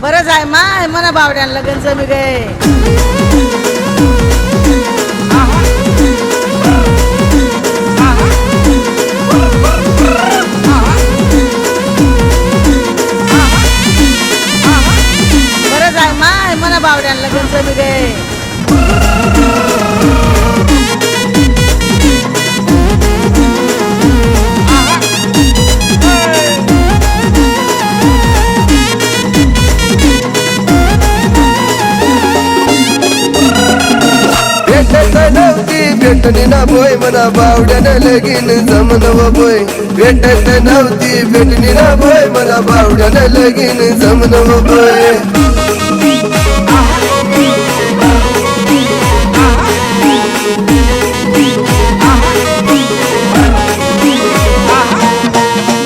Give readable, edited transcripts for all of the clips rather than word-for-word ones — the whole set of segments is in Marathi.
बरं जाय माय मना बावड्यान लगन जमी गे बरं जाय माय मना बावड्यान लगन जमी गे भेटत नव्हती भेटली ना बोय मना बावड्यानं लगीन जमनव बोय भेटत नव्हती भेटली ना बोय मना बावड्यानं लगीन जमनव बोय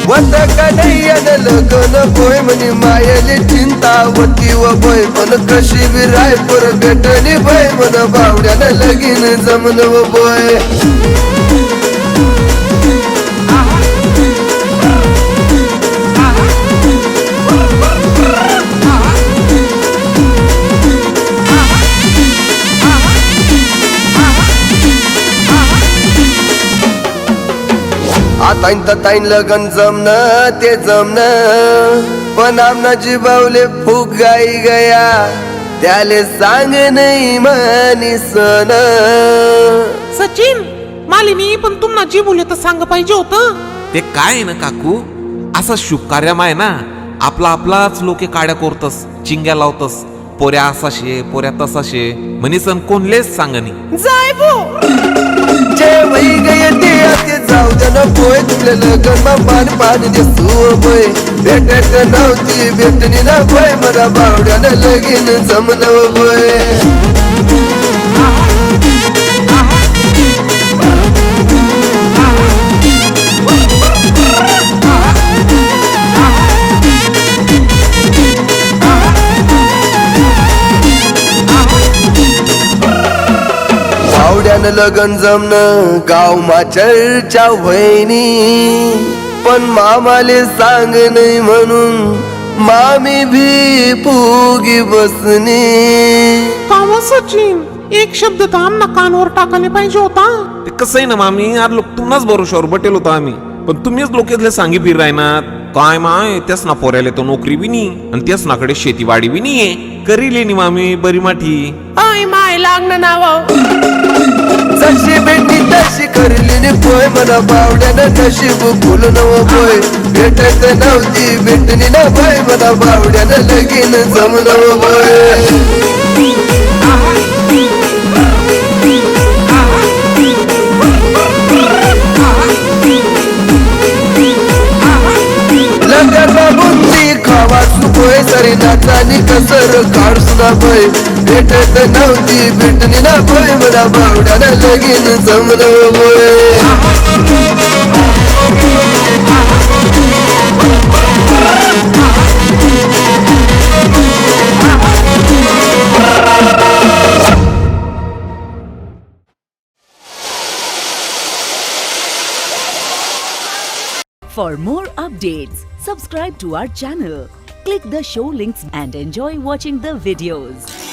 वत कन्हैयानं लगन बोय म्हणी मायली चिंतावती व बोय पण कशी बी रायपूर भेटली बोय मन बावड्यानं लगीन जमनव बोय आता ताईन लगन जमन ते जमन पण आमना जीवावले फूक गाई गया त्याले सांग नाही मानी सन सचिन मालिनी पण तुम्हाला जी बोलले तर सांग पाहिजे होतं. ते काय आहे ना काकू, असा शुभ कार्यम आहे ना, आपलाच लोके काड्या करतस, चिंग्या लावतस, पोऱ्या असाशे पोऱ्या तसाशे म्हणीसन कोणलेच सांगनी जाय बो जे वही गये ते जाऊ दे ना बोय तुले लगन मा पाणी दे सुव बोय भेटत नव्हती भेटली ना बोय मला बावड्यानं लगीन जमनव बोय बावड्यानं लगन जमन गाव मा चर्चा वहिनी पण मामाले सांग नाही म्हणून मामी भी पुगी बसनी कावा सचिन एक शब्द तर आमना कानवर टाकायला पाहिजे होता. ते कसं आहे ना मामी, यार लोक तुम्हाच भरोशावर बटेल होता आम्ही, पण तुम्हीच लोकेतले सांगी फिर राहणार काय माय त्याच ना पोऱ्याले तो नोकरी बी नाही आणि त्याच नाकडे शेतीवाडी बी नाहीये करीले नी मामी बरी माठी आय माय लागणं नाव जशी भेटली तशी करली नि पोय मला बावड्यानं नशीब फुलून बोय भेटत नव्हती भेटली ना बोय मला बावड्यानं लगीन जमनव बोय लगना बुंदी खावा सुकोय सरी नाचानी कसर काढ सुना बोय भेटत नव्हती भेटली ना बोय मला बावड्यानं लगीन जमनव बोय For more updates, subscribe to our channel, click the show links and enjoy watching the videos.